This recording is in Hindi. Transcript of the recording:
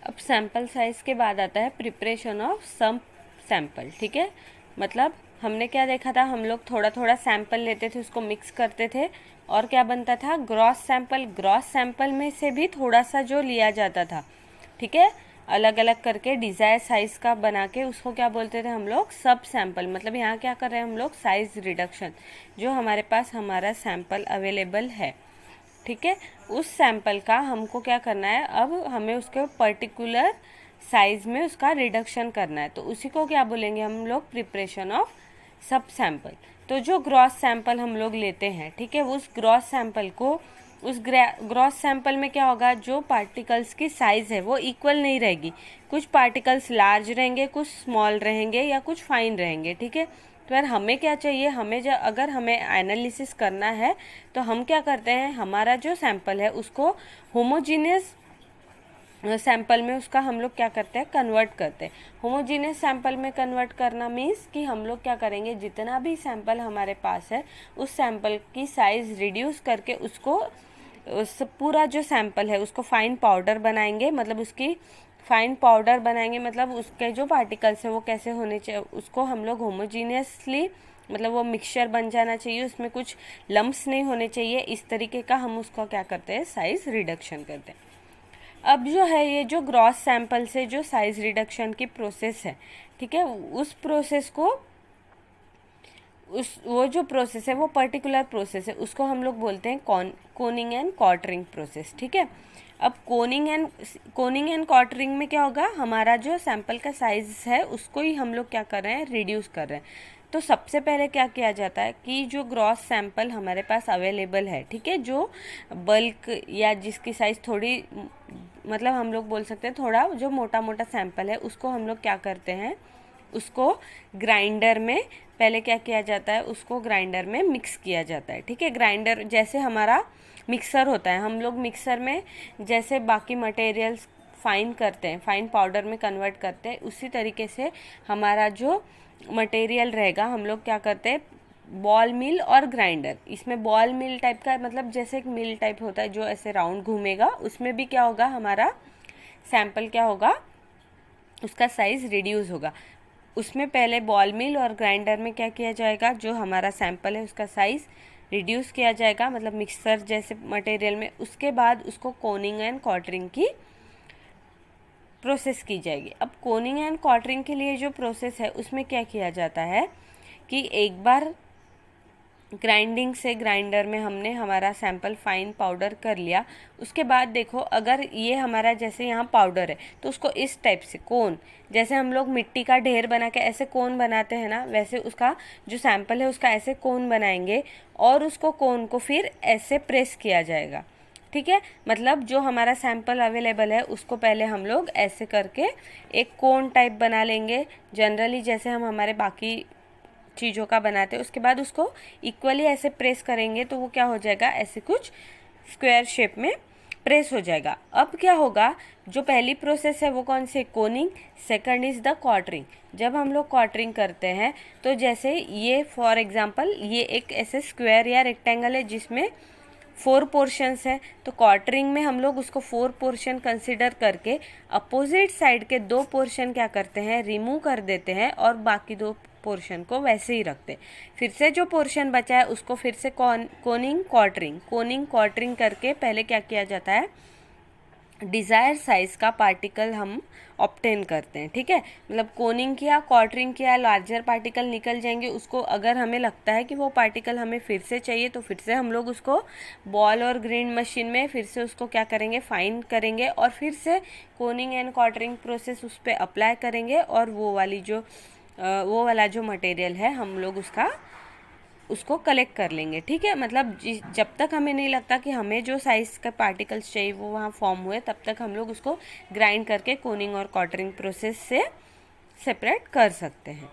अब सैंपल साइज के बाद आता है प्रिपरेशन ऑफ सम सैंपल। ठीक है, मतलब हमने क्या देखा था, हम लोग थोड़ा थोड़ा सैंपल लेते थे, उसको मिक्स करते थे और क्या बनता था, ग्रॉस सैंपल। ग्रॉस सैंपल में से भी थोड़ा सा जो लिया जाता था, ठीक है, अलग अलग करके डिजायर साइज का बना के उसको क्या बोलते थे हम लोग, सब सैंपल। मतलब यहाँ क्या कर रहे हैं हम लोग, साइज रिडक्शन। जो हमारे पास हमारा सैंपल अवेलेबल है, ठीक है, उस सैंपल का हमको क्या करना है, अब हमें उसके पर्टिकुलर साइज में उसका रिडक्शन करना है, तो उसी को क्या बोलेंगे हम लोग, प्रिपरेशन ऑफ सब सैंपल। तो जो ग्रॉस सैंपल हम लोग लेते हैं, ठीक है, उस ग्रॉस सैंपल को, उस ग्रॉस सैंपल में क्या होगा, जो पार्टिकल्स की साइज है वो इक्वल नहीं रहेगी। कुछ पार्टिकल्स लार्ज रहेंगे, कुछ स्मॉल रहेंगे या कुछ फाइन रहेंगे। ठीक है, तो यार हमें क्या चाहिए, हमें जब अगर हमें एनालिसिस करना है तो हम क्या करते हैं, हमारा जो सैंपल है उसको होमोजीनियस सैंपल में उसका हम लोग क्या करते हैं, कन्वर्ट करते हैं। होमोजीनियस सैंपल में कन्वर्ट करना मीन्स कि हम लोग क्या करेंगे, जितना भी सैंपल हमारे पास है उस सैंपल की साइज रिड्यूस करके उसको, उस पूरा जो सैंपल है उसको फाइन पाउडर बनाएंगे। मतलब उसकी फाइन पाउडर बनाएंगे, मतलब उसके जो पार्टिकल्स है वो कैसे होने चाहिए, उसको हम लोग होमोजीनियसली, मतलब वो मिक्सचर बन जाना चाहिए, उसमें कुछ लम्प्स नहीं होने चाहिए, इस तरीके का हम उसको क्या करते हैं, साइज रिडक्शन करते हैं। अब जो है ये जो ग्रॉस सैंपल से जो साइज रिडक्शन की प्रोसेस है, ठीक है, उस प्रोसेस को, उस वो जो प्रोसेस है वो पर्टिकुलर प्रोसेस है, उसको हम लोग बोलते हैं कोनिंग एंड क्वार्टरिंग प्रोसेस। ठीक है, अब कोनिंग एंड क्वार्टरिंग में क्या होगा, हमारा जो सैंपल का साइज है उसको ही हम लोग क्या कर रहे हैं, रिड्यूस कर रहे हैं। तो सबसे पहले क्या किया जाता है कि जो ग्रॉस सैंपल हमारे पास अवेलेबल है, ठीक है, जो बल्क या जिसकी साइज थोड़ी, मतलब हम लोग बोल सकते हैं थोड़ा जो मोटा मोटा सैंपल है, उसको हम लोग क्या करते हैं, उसको ग्राइंडर में पहले क्या किया जाता है, उसको ग्राइंडर में मिक्स किया जाता है। ठीक है, ग्राइंडर जैसे हमारा मिक्सर होता है, हम लोग मिक्सर में जैसे बाकी मटेरियल्स फाइन करते हैं, फाइन पाउडर में कन्वर्ट करते हैं, उसी तरीके से हमारा जो मटेरियल रहेगा हम लोग क्या करते हैं, बॉल मिल और ग्राइंडर। इसमें बॉल मिल टाइप का, मतलब जैसे एक मिल टाइप होता है जो ऐसे राउंड घूमेगा, उसमें भी क्या होगा, हमारा सैंपल क्या होगा, उसका साइज रिड्यूस होगा। उसमें पहले बॉल मिल और ग्राइंडर में क्या किया जाएगा, जो हमारा सैंपल है उसका साइज रिड्यूस किया जाएगा, मतलब मिक्सर जैसे मटेरियल में। उसके बाद उसको कोनिंग एंड क्वार्टरिंग की प्रोसेस की जाएगी। अब कोनिंग एंड क्वार्टरिंग के लिए जो प्रोसेस है उसमें क्या किया जाता है कि एक बार ग्राइंडिंग से ग्राइंडर में हमने हमारा सैंपल फाइन पाउडर कर लिया, उसके बाद देखो अगर ये हमारा जैसे यहाँ पाउडर है तो उसको इस टाइप से कोन, जैसे हम लोग मिट्टी का ढेर बना के ऐसे कोन बनाते हैं ना, वैसे उसका जो सैंपल है उसका ऐसे कोन बनाएंगे और उसको कोन को फिर ऐसे प्रेस किया जाएगा। ठीक है, मतलब जो हमारा सैंपल अवेलेबल है उसको पहले हम लोग ऐसे करके एक कोन टाइप बना लेंगे, जनरली जैसे हम हमारे बाकी चीज़ों का बनाते हैं। उसके बाद उसको इक्वली ऐसे प्रेस करेंगे तो वो क्या हो जाएगा, ऐसे कुछ स्क्वायर शेप में प्रेस हो जाएगा। अब क्या होगा, जो पहली प्रोसेस है वो कौन सी, coning, second is the quartering. जब हम लोग क्वार्टरिंग करते हैं तो जैसे ये फॉर एग्जांपल ये एक ऐसे स्क्वायर या रेक्टेंगल है जिसमें 4 पोर्शंस है, तो क्वार्टरिंग में हम लोग उसको 4 पोर्शन कंसिडर करके अपोजिट साइड के 2 पोर्शन क्या करते हैं, रिमूव कर देते हैं और बाकी 2 पोर्शन को वैसे ही रखते। फिर से जो पोर्शन बचा है उसको फिर से कोनिंग क्वार्टरिंग करके पहले क्या किया जाता है, डिजायर साइज का पार्टिकल हम ऑब्टेन करते हैं। ठीक है, मतलब कोनिंग किया, क्वार्टरिंग किया, लार्जर पार्टिकल निकल जाएंगे, उसको अगर हमें लगता है कि वो पार्टिकल हमें फिर से चाहिए तो फिर से हम लोग उसको बॉल और ग्राइंड मशीन में फिर से उसको क्या करेंगे, फाइन करेंगे और फिर से कोनिंग एंड क्वार्टरिंग प्रोसेस उस पर अप्लाई करेंगे और वो वाला जो मटेरियल है हम लोग उसको कलेक्ट कर लेंगे। ठीक है, मतलब जब तक हमें नहीं लगता कि हमें जो साइज का पार्टिकल्स चाहिए वो वहाँ फॉर्म हुए, तब तक हम लोग उसको ग्राइंड करके कोनिंग और क्वार्टरिंग प्रोसेस से सेपरेट कर सकते हैं।